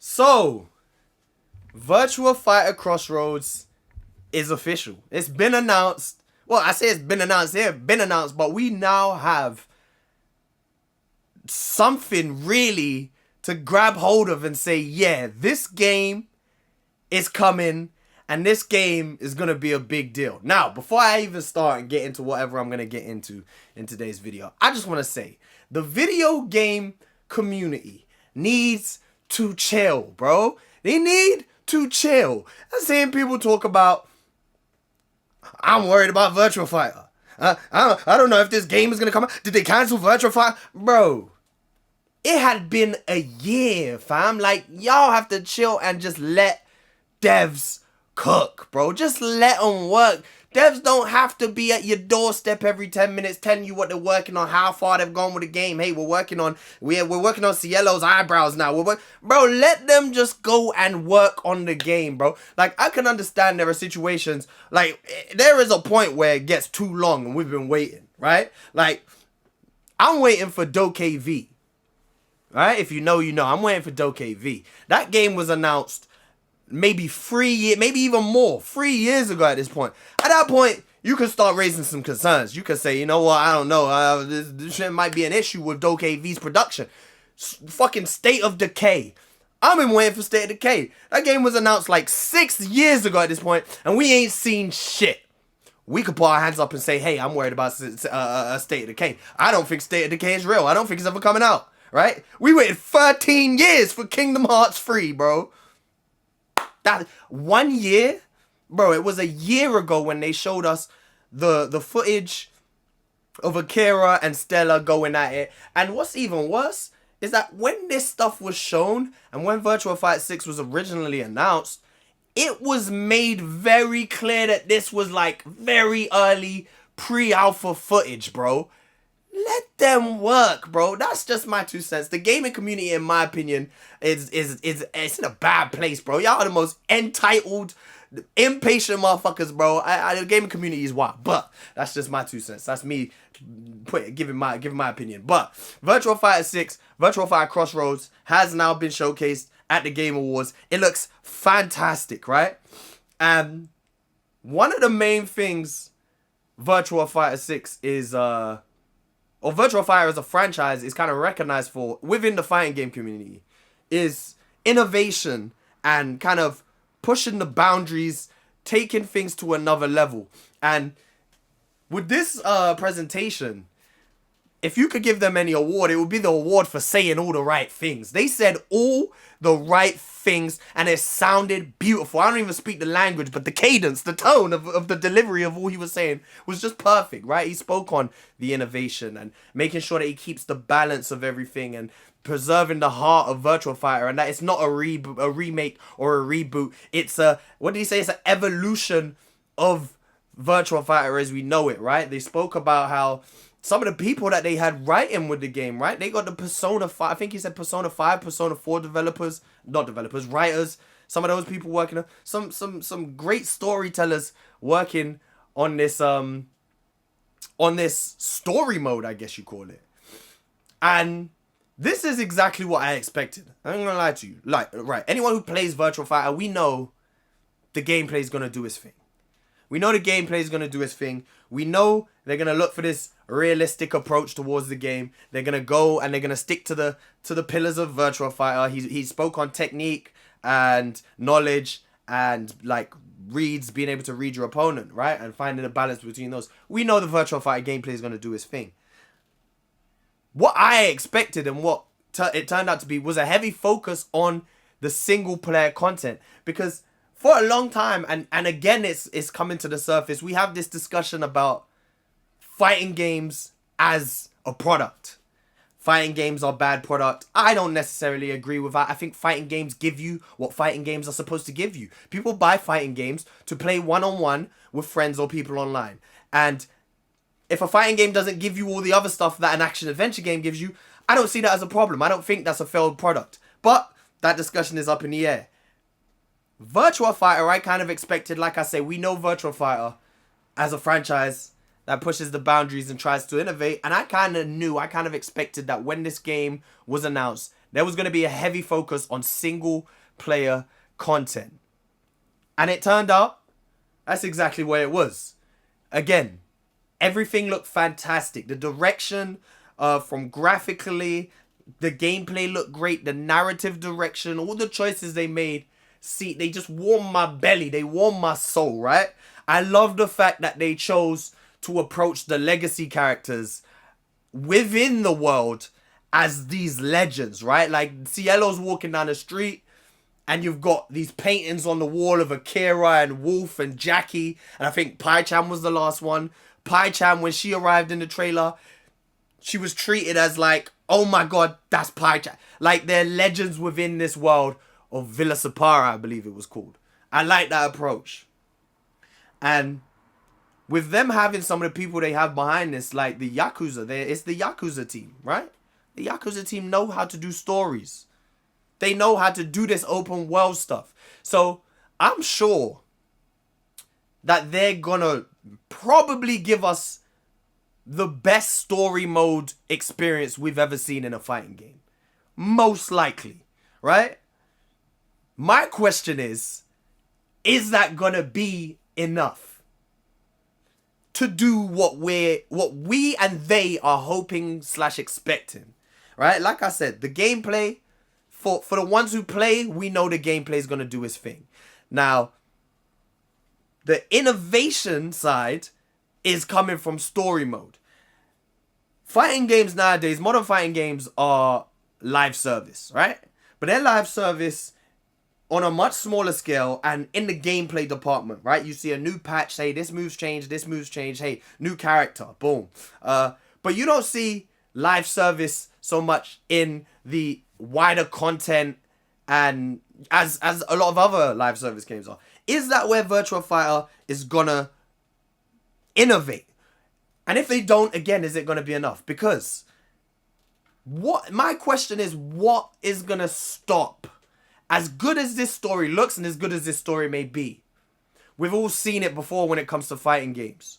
So, Virtua Fighter Crossroads is official. It's been announced. Well, I say it's been announced here, been announced, but we now have something really to grab hold of and say, yeah, this game is coming and this game is going to be a big deal. Now, before I even start and get into whatever I'm going to get into in today's video, I just want to say the video game community needs to chill, bro. They need to chill. I'm seeing people talk about, I'm worried about Virtua Fighter. I don't know if this game is going to come out. Did they cancel Virtua Fighter? Bro, it had been a year, fam. Like, y'all have to chill and just let devs cook, bro. Just let them work. Devs don't have to be at your doorstep every 10 minutes telling you what they're working on, how far they've gone with the game. Hey, we're working on Cielo's eyebrows now. Bro, let them just go and work on the game, bro. Like, I can understand there are situations, like, there is a point where it gets too long and we've been waiting, right? Like, I'm waiting for Doke V. Right? If you know, you know. I'm waiting for Doke V. That game was announced maybe 3 years, maybe even more, 3 years ago at this point. At that point, you can start raising some concerns. You can say, you know what, I don't know. This shit might be an issue with Doke V's production. Fucking State of Decay. I've been waiting for State of Decay. That game was announced like 6 years ago at this point, and we ain't seen shit. We could put our hands up and say, hey, I'm worried about State of Decay. I don't think State of Decay is real. I don't think it's ever coming out. Right? We waited 13 years for Kingdom Hearts 3, bro. That 1 year? Bro, it was a year ago when they showed us the footage of Akira and Stella going at it. And what's even worse is that when this stuff was shown and when Virtua Fighter 6 was originally announced, it was made very clear that this was like very early pre-alpha footage, bro. Let them work, bro. That's just my 2 cents. The gaming community, in my opinion, is in a bad place, bro. Y'all are the most entitled, impatient motherfuckers, bro. The gaming community is wild, but that's just my 2 cents. That's me giving my opinion. But Virtua Fighter 6, Virtua Fighter Crossroads has now been showcased at the Game Awards. It looks fantastic, right? And one of the main things Virtua Fighter 6 is or Virtua Fighter as a franchise is kind of recognized for within the fighting game community is innovation and kind of pushing the boundaries, taking things to another level. And with this presentation, if you could give them any award, it would be the award for saying all the right things. They said all the right things and it sounded beautiful. I don't even speak the language, but the cadence, the tone of the delivery of all he was saying was just perfect, right? He spoke on the innovation and making sure that he keeps the balance of everything and preserving the heart of Virtua Fighter, and that it's not a remake or a reboot. It's what did he say? It's an evolution of Virtua Fighter as we know it, right? They spoke about how some of the people that they had writing with the game, right? They got the Persona 5, I think he said Persona 5, Persona 4 developers, not developers, writers. Some of those people working on some great storytellers working on this story mode, I guess you call it. And this is exactly what I expected. I'm not gonna lie to you. Like, right, anyone who plays Virtua Fighter, we know the gameplay is gonna do its thing. We know the gameplay is going to do its thing. We know they're going to look for this realistic approach towards the game. They're going to go and they're going to stick to the pillars of Virtua Fighter. He spoke on technique and knowledge and like being able to read your opponent, right? And finding a balance between those. We know the Virtua Fighter gameplay is going to do its thing. What I expected and what it turned out to be was a heavy focus on the single player content, because for a long time, and again, it's coming to the surface, we have this discussion about fighting games as a product. Fighting games are bad product. I don't necessarily agree with that. I think fighting games give you what fighting games are supposed to give you. People buy fighting games to play one-on-one with friends or people online. And if a fighting game doesn't give you all the other stuff that an action-adventure game gives you, I don't see that as a problem. I don't think that's a failed product. But that discussion is up in the air. Virtua Fighter, I kind of expected, like I say, we know Virtua Fighter as a franchise that pushes the boundaries and tries to innovate. And I kind of expected that when this game was announced, There was going to be a heavy focus on single player content. And it turned out that's exactly what it was. Again, everything looked fantastic. The direction from graphically, the gameplay looked great. The narrative direction, all the choices they made, see, they just warmed my belly. They warmed my soul, right? I love the fact that they chose to approach the legacy characters within the world as these legends, right? Like, Cielo's walking down the street, and you've got these paintings on the wall of Akira and Wolf and Jackie. And I think Pai-chan was the last one. Pai-chan, when she arrived in the trailer, she was treated as like, oh my god, that's Pai-chan. Like, they're legends within this world of Villa Separa, I believe it was called. I like that approach. And with them having some of the people they have behind this, like the Yakuza, it's the Yakuza team, right? The Yakuza team know how to do stories. They know how to do this open world stuff. So I'm sure that they're gonna probably give us the best story mode experience we've ever seen in a fighting game. Most likely, right? My question is that gonna be enough to do what we and they are hoping / expecting, right? Like I said, the gameplay, for the ones who play, we know the gameplay is going to do its thing. Now, the innovation side is coming from story mode. Fighting games nowadays, modern fighting games are live service, right? But they're live service on a much smaller scale and in the gameplay department, right? You see a new patch, hey, this move's changed, hey, new character, boom. But you don't see live service so much in the wider content and as a lot of other live service games are. Is that where Virtua Fighter is gonna innovate? And if they don't, again, is it gonna be enough? Because my question is, what is gonna stop? As good as this story looks and as good as this story may be, we've all seen it before when it comes to fighting games.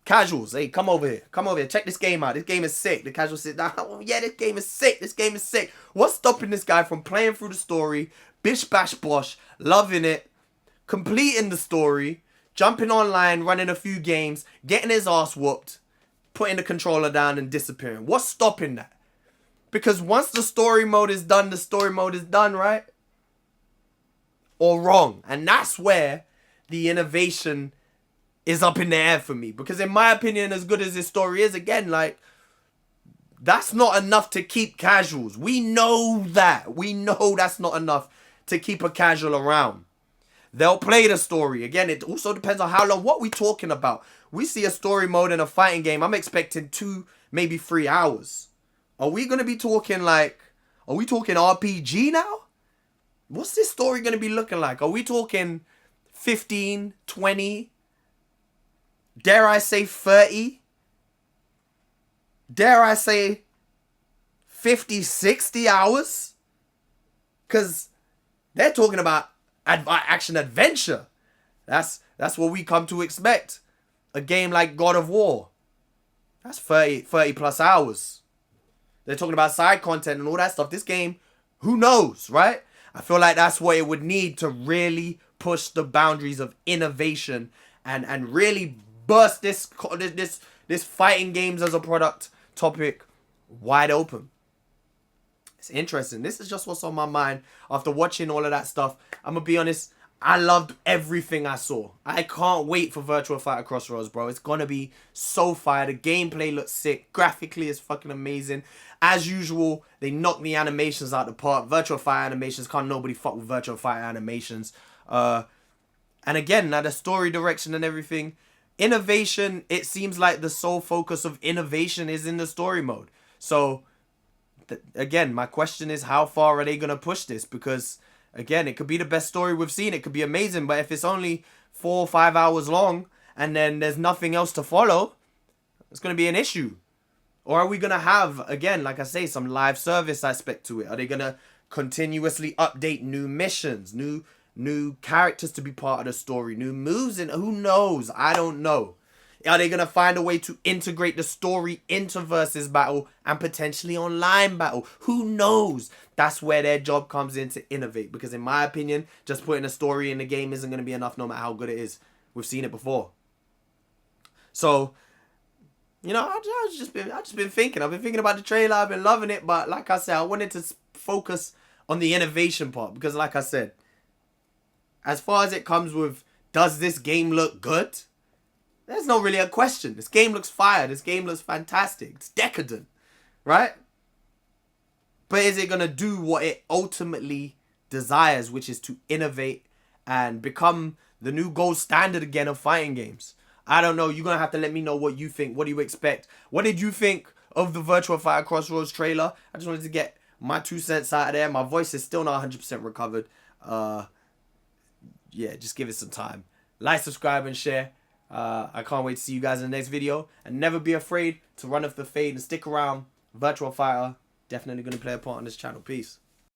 Casuals, hey, come over here, check this game out, this game is sick. The casuals sit down, oh yeah, this game is sick. What's stopping this guy from playing through the story, bish bash bosh, loving it, completing the story, jumping online, running a few games, getting his ass whooped, putting the controller down and disappearing? What's stopping that? Because once the story mode is done, the story mode is done, right? Or wrong. And that's where the innovation is up in the air for me. Because in my opinion, as good as this story is, again, like, that's not enough to keep casuals. We know that. We know that's not enough to keep a casual around. They'll play the story. Again, it also depends on how long. What we talking about? We see a story mode in a fighting game. I'm expecting 2, maybe 3 hours. Are we going to be talking like, are we talking RPG now? What's this story going to be looking like? Are we talking 15, 20? Dare I say 30? Dare I say 50, 60 hours? Because they're talking about action adventure. That's what we come to expect. A game like God of War. That's 30 plus hours. They're talking about side content and all that stuff. This game, who knows, right? I feel like that's what it would need to really push the boundaries of innovation and really burst this fighting games as a product topic wide open. It's interesting. This is just what's on my mind after watching all of that stuff. I'm gonna be honest, I loved everything I saw. I can't wait for Virtua Fighter Crossroads, bro. It's gonna be so fire. The gameplay looks sick. Graphically, it's fucking amazing. As usual, they knock the animations out the park. Virtua Fighter animations, can't nobody fuck with Virtua Fighter animations. And again, now the story direction and everything. Innovation, it seems like the sole focus of innovation is in the story mode. So, again, my question is, how far are they going to push this? Because, again, it could be the best story we've seen. It could be amazing. But if it's only 4 or 5 hours long and then there's nothing else to follow, it's going to be an issue. Or are we going to have, again, like I say, some live service aspect to it? Are they going to continuously update new missions, new characters to be part of the story, new moves? And who knows? I don't know. Are they going to find a way to integrate the story into versus battle and potentially online battle? Who knows? That's where their job comes in to innovate. Because in my opinion, just putting a story in the game isn't going to be enough no matter how good it is. We've seen it before. So, you know, I've just been thinking. I've been thinking about the trailer. I've been loving it. But like I said, I wanted to focus on the innovation part. Because like I said, as far as it comes with, does this game look good? There's not really a question. This game looks fire. This game looks fantastic. It's decadent, right? But is it going to do what it ultimately desires, which is to innovate and become the new gold standard again of fighting games? I don't know. You're going to have to let me know what you think. What do you expect? What did you think of the Virtua Fighter Crossroads trailer? I just wanted to get my 2 cents out of there. My voice is still not 100% recovered. Yeah, just give it some time. Like, subscribe, and share. I can't wait to see you guys in the next video. And never be afraid to run off the fade and stick around. Virtua Fighter definitely going to play a part on this channel. Peace.